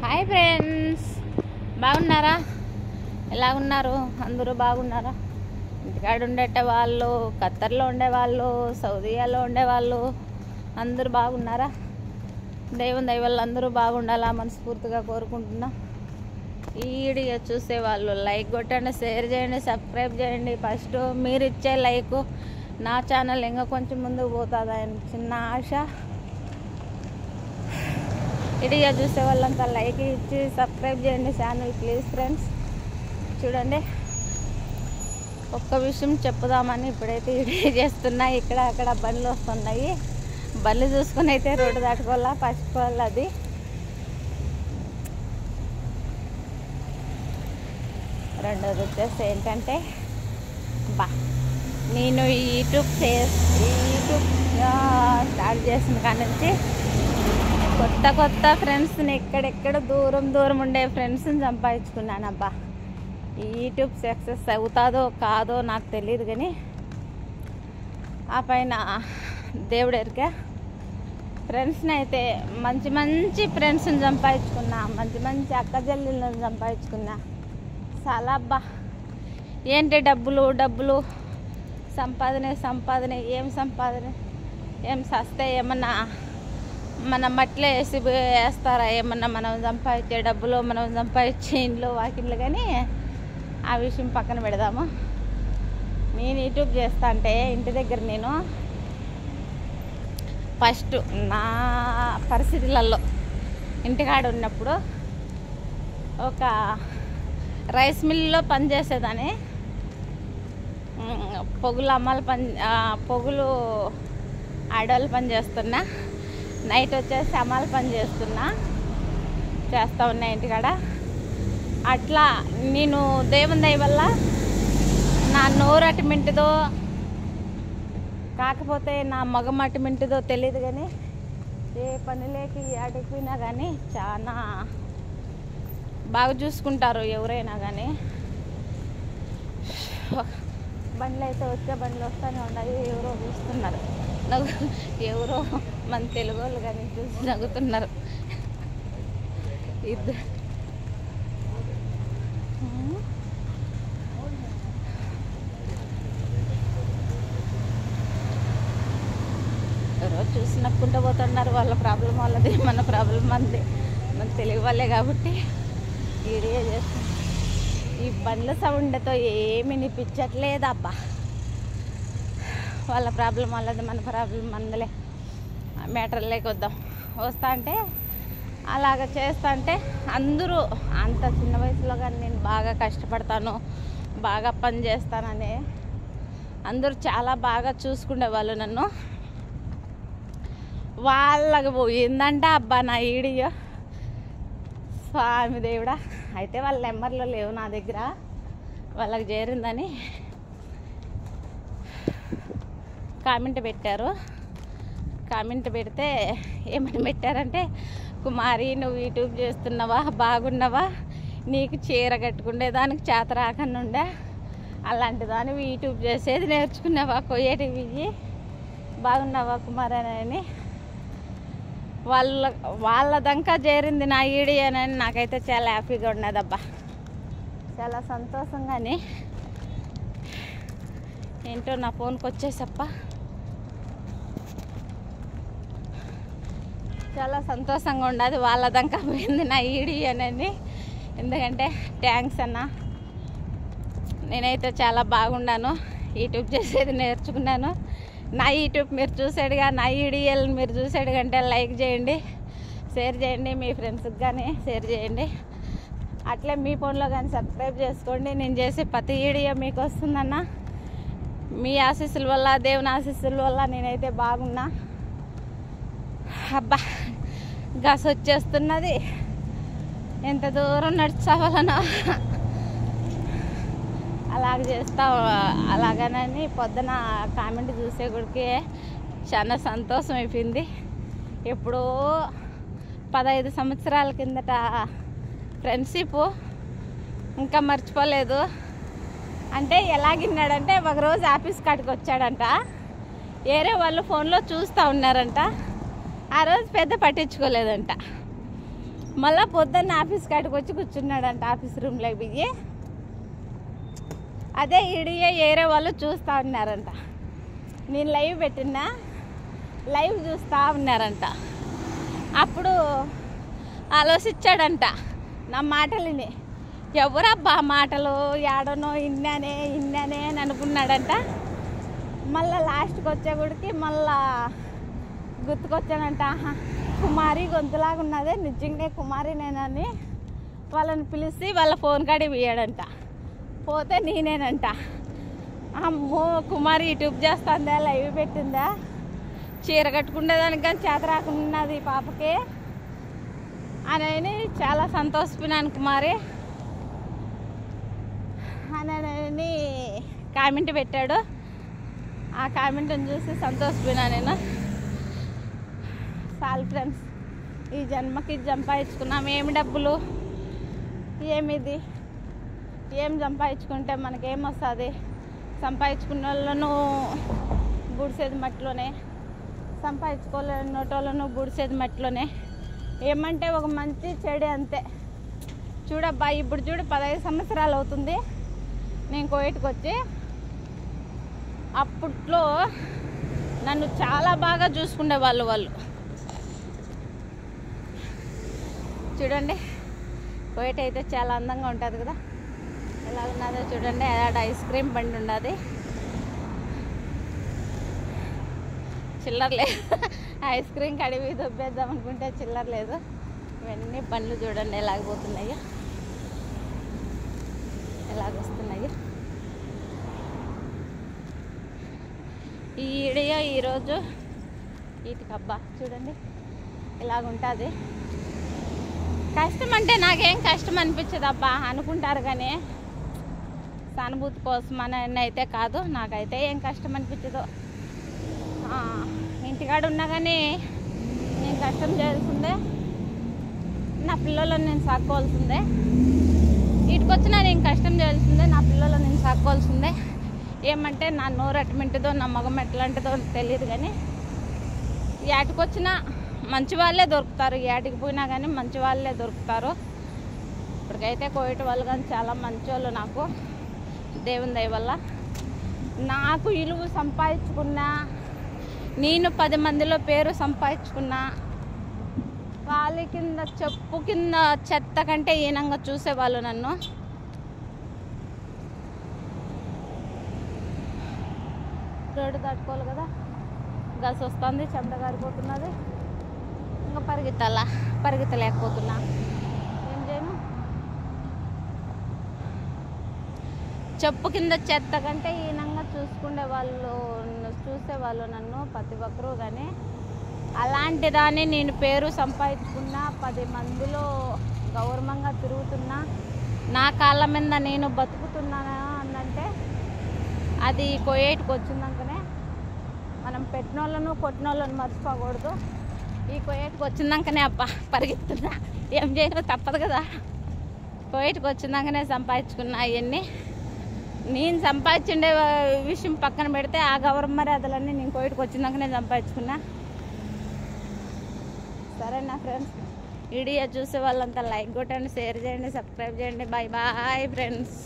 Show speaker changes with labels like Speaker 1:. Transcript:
Speaker 1: Hi friends, బాగున్నారా? ఎలా ఉన్నారు? అందరూ బాగున్నారా? ఇంటికాడ ఉండేట వాళ్ళు, ఖత్తర్లో ఉండేవాళ్ళు, సౌదీయాలో ఉండేవాళ్ళు అందరూ బాగున్నారా? దేవుని దయ వల్ల అందరూ బాగుండాలా మనస్ఫూర్తిగా కోరుకుంటున్నా. ఈ వీడియో చూసేవాళ్ళు లైక్ కొట్టండి, షేర్ చేయండి, సబ్స్క్రైబ్ చేయండి. ఫస్ట్ మీరు ఇచ్చే లైక్ నా ఛానల్ ఇంకా కొంచెం ముందుకు పోతుందని చిన్న ఆశ. వీడియో చూసే వాళ్ళంతా లైక్ ఇచ్చి సబ్స్క్రైబ్ చేయండి ఛానల్ ప్లీజ్ ఫ్రెండ్స్. చూడండి, ఒక్క విషయం చెప్పుదామని ఇప్పుడైతే వీడియో చేస్తున్నా. ఇక్కడ అక్కడ బండ్లు వస్తున్నాయి, బండ్లు చూసుకుని అయితే రోడ్డు దాటుకోవాలా, పట్టుకోవాలి. అది రెండోది వచ్చేసి ఏంటంటే నేను యూట్యూబ్ స్టార్ట్ చేసిన కాడ నుంచి కొత్త ఫ్రెండ్స్ని ఎక్కడెక్కడ దూరం ఉండే ఫ్రెండ్స్ని సంపాదించుకున్నాను. అబ్బా, ఈ యూట్యూబ్ సక్సెస్ అవుతుందో కాదో నాకు తెలియదు, కానీ ఆ పైన దేవుడెరిగా ఫ్రెండ్స్ని అయితే మంచి ఫ్రెండ్స్ని సంపాదించుకున్నా, మంచి అక్క చెల్లెళ్ళని సంపాదించుకున్నా. చాలా అబ్బా, ఏంటి డబ్బులు సంపాదన ఏం సస్తే ఏమన్నా మన మట్టిలో వేస్తారా? ఏమన్నా మనం సంపాదించే డబ్బులు, మనం సంపాదించే ఇంట్లో వాకిళ్ళు. కానీ ఆ విషయం పక్కన పెడదాము. నేను యూట్యూబ్ చేస్తా అంటే ఇంటి దగ్గర నేను ఫస్ట్ నా పరిస్థితులలో ఇంటికాడ ఉన్నప్పుడు ఒక రైస్ మిల్లో పనిచేసేదాన్ని. పొగులు ఆడవాళ్ళు పని చేస్తున్నా, నైట్ వచ్చేసి అమ్మాయిల పని చేస్తూ ఉన్నా ఇంటికాడ. అట్లా నేను దేవుని దయ వల్ల నా నోరు అటుమింటిదో కాకపోతే నా మగం అటుమింటిదో తెలియదు, కానీ ఏ పనిలోకి అడిగిపోయినా కానీ చాలా బాగా చూసుకుంటారు ఎవరైనా. కానీ బండ్లు అయితే బండ్లు వస్తూనే ఉన్నాయి. ఎవరో చూస్తున్నారు, ఎవరో మన తెలుగు వాళ్ళు కానీ చూసి నవ్వుతున్నారు. ఇద్దరు ఎవరో చూసి నక్కుంటూ పోతున్నారు. వాళ్ళ ప్రాబ్లం వాళ్ళది, మన ప్రాబ్లం మనది. మన తెలుగు వాళ్ళే కాబట్టి వీడియో చేస్తాం. ఈ బండ్ల సౌండ్తో ఏమి వినిపించట్లేదు అబ్బా. వాళ్ళ ప్రాబ్లం వాళ్ళది, మన ప్రాబ్లం మనదిలే. మ్యాటర్ లేకొద్దాం. వస్తా అంటే అలాగ చేస్తా అంటే అందరూ అంత చిన్న వయసులో కానీ నేను బాగా కష్టపడతాను, బాగా పని చేస్తానని అందరూ చాలా బాగా చూసుకునేవాళ్ళు నన్ను. వాళ్ళకి పోయిందంటే అబ్బా నా వీడియో, స్వామి దేవుడా. అయితే వాళ్ళ నెంబర్లో లేవు నా దగ్గర, వాళ్ళకి చేరిందని కామెంట్ పెట్టారు. కామెంట్ పెడితే ఏమని పెట్టారంటే, కుమారి నువ్వు యూట్యూబ్ చేస్తున్నావా, బాగున్నావా, నీకు చీర కట్టుకుండే దానికి చేత రాకుండా ఉండే, అలాంటి దాన్ని యూట్యూబ్ చేసేది నేర్చుకున్నావా, కొయ్యేటివి బాగున్నావా కుమారి అని వాళ్ళదంకా చేరింది నా వీడియోనని నాకైతే చాలా హ్యాపీగా ఉన్నదబ్బా, చాలా సంతోషంగానే. ఏంటో నా ఫోన్కి వచ్చేసప్ప చాలా సంతోషంగా ఉండదు. వాళ్ళదంకా పోయింది నా వీడియోనని. ఎందుకంటే థ్యాంక్స్ అన్న, నేనైతే చాలా బాగున్నాను, యూట్యూబ్ చేసేది నేర్చుకున్నాను. నా యూట్యూబ్ మీరు చూసాడుగా, నా వీడియోలు మీరు చూసాడుగంటే లైక్ చేయండి, షేర్ చేయండి, మీ ఫ్రెండ్స్కి కానీ షేర్ చేయండి. అట్లే మీ ఫోన్లో కానీ సబ్స్క్రైబ్ చేసుకోండి. నేను చేసే ప్రతి వీడియో మీకు వస్తుందన్న. మీ ఆశీస్సుల వల్ల, దేవుని ఆశీస్సుల వల్ల నేనైతే బాగున్నా. అబ్బా, గస వచ్చేస్తున్నది, ఎంత దూరం నడిచావాలనో అలాగనని పొద్దున కామెంట్ చూసే గుడికి చాలా సంతోషం అయిపోయింది. ఎప్పుడో 15 సంవత్సరాల కిందట ఫ్రెండ్షిప్ ఇంకా మర్చిపోలేదు. అంటే ఎలాగిన్నాడంటే, ఒకరోజు ఆఫీస్ కాడికి వచ్చాడంట, వేరే వాళ్ళు ఫోన్లో చూస్తూ ఉన్నారంట. ఆ రోజు పెద్ద పట్టించుకోలేదంట. మళ్ళీ పొద్దున్న ఆఫీస్ కాడికి వచ్చి కూర్చున్నాడంట, ఆఫీస్ రూమ్లోకి దిగి. అదే ఈడియే ఏరే వాళ్ళు చూస్తూ ఉన్నారంట. నేను లైవ్ పెట్టినా, లైవ్ చూస్తూ ఉన్నారంట. అప్పుడు ఆలోచించాడంట నా మాటలని, ఎవరబ్బా మాటలు ఏడనో ఇన్నానే అని అనుకున్నాడంట. మళ్ళీ లాస్ట్కి వచ్చేగుడికి మళ్ళా గుర్తుకొచ్చానంట, కుమారి గొంతులాగా ఉన్నదే నిజంగా కుమారి నేనని వాళ్ళని పిలిచి వాళ్ళ ఫోన్ కాడికి పోయాడంట. పోతే నేనేనంట. అమ్మో కుమారి యూట్యూబ్ చేస్తుందా, లైవ్ పెట్టిందా, చీర కట్టుకునేదానికి కానీ చేత రాకున్నది పాపకి అని చాలా సంతోషపోయినాను. కుమారి అని కామెంట్ పెట్టాడు. ఆ కామెంట్ని చూసి సంతోషపోయినా నేను. చాలు ఫ్రెండ్స్, ఈ జన్మకి సంపాదించుకున్నాం. ఏమి డబ్బులు, ఏమిది, ఏం సంపాదించుకుంటే మనకేమొస్తుంది? సంపాదించుకున్న వాళ్ళను బుడిసేది మట్టిలోనే, సంపాదించుకోలేనోటోళ్ళను బుడిసేది మట్టిలోనే. ఏమంటే ఒక మంచి చెడే అంతే. చూడబ్బా, ఇప్పుడు చూడు 15 సంవత్సరాలు అవుతుంది నేను కోయిట్కి వచ్చి. అప్పట్లో నన్ను చాలా బాగా చూసుకునే వాళ్ళు. చూడండి, కోయిట్ అయితే చాలా అందంగా ఉంటుంది కదా, ఎలా ఉన్నదో చూడండి. ఆడ ఐస్ క్రీమ్ బండి ఉన్నది, చిల్లర లేదు. ఐస్ క్రీమ్ కడివి దొబ్బేద్దాం అనుకుంటే చిల్లర లేదు. ఇవన్నీ బండ్లు చూడండి ఎలాగపోతున్నాయో, ఎలాగొస్తున్నాయో. ఈ వీడియో ఈరోజు వీటికబ్బా చూడండి ఇలాగుంటుంది. కష్టం అంటే నాకేం కష్టం అనిపించదు అబ్బా అనుకుంటారు, కానీ సానుభూతి కోసం అని అయితే కాదు. నాకైతే ఏం కష్టం అనిపించదు. ఇంటికాడ ఉన్నా కానీ నేను కష్టం చేయాల్సిందే, నా పిల్లలను నేను సాక్కోవాల్సిందే. ఇటుకొచ్చినా నేను కష్టం చేయాల్సిందే, నా పిల్లలను నేను సాక్కోవాల్సిందే. ఏమంటే నా నోరు ఎట్టమింటిదో, నా మగం ఎట్లాంటిదో తెలియదు, కానీ ఏటికొచ్చినా మంచి వాళ్ళే దొరుకుతారు. ఏటికి పోయినా కానీ మంచి వాళ్ళే దొరుకుతారు. ఇప్పటికైతే కోయిట్ వాళ్ళు కానీ చాలా మంచి వాళ్ళు. నాకు దేవుని దయ వల్ల నాకు ఇలువ సంపాదించుకున్నా, నేను 10 మందిలో పేరు సంపాదించుకున్నా. వాళ్ళ కింద చెప్పు కింద చెత్త కంటే ఈనంగా చూసేవాళ్ళు నన్ను. రోడ్డు దాటుకోవాలి కదా, గస్ వస్తుంది, చెమట గారిపోతున్నది. ఇంకా పరిగెత్తలేకపోతున్నా, ఏం చేయను. చెప్పు కింద చెత్త కంటే ఈనంగా చూసేవాళ్ళు నన్ను ప్రతి ఒక్కరూ. కానీ అలాంటి దాన్ని నేను పేరు సంపాదించుకున్నా, 10 మందిలో గౌరవంగా తిరుగుతున్నా, నా కాళ్ళ మీద నేను బతుకుతున్నానా అనంటే అది కోయేటికి వచ్చిందాకనే. మనం పెట్టిన వాళ్ళను కొట్టిన వాళ్ళను మర్చిపోకూడదు. ఈ కోయేటికి వచ్చిందాకనే అబ్బా పరిగెత్తున్నా, ఏం చేయను తప్పదు కదా. కోయేటికి వచ్చిందాకనే సంపాదించుకున్నా. అవన్నీ నేను సంపాదించుండే విషయం పక్కన పెడితే ఆ గౌరవ మర్యాదలన్నీ నేను కోయిట్కి వచ్చినాకనే సంపాదించుకున్నా. సరేనా ఫ్రెండ్స్, వీడియో చూసే వాళ్ళంతా లైక్ కొట్టండి, షేర్ చేయండి, సబ్స్క్రైబ్ చేయండి. Bye bye friends.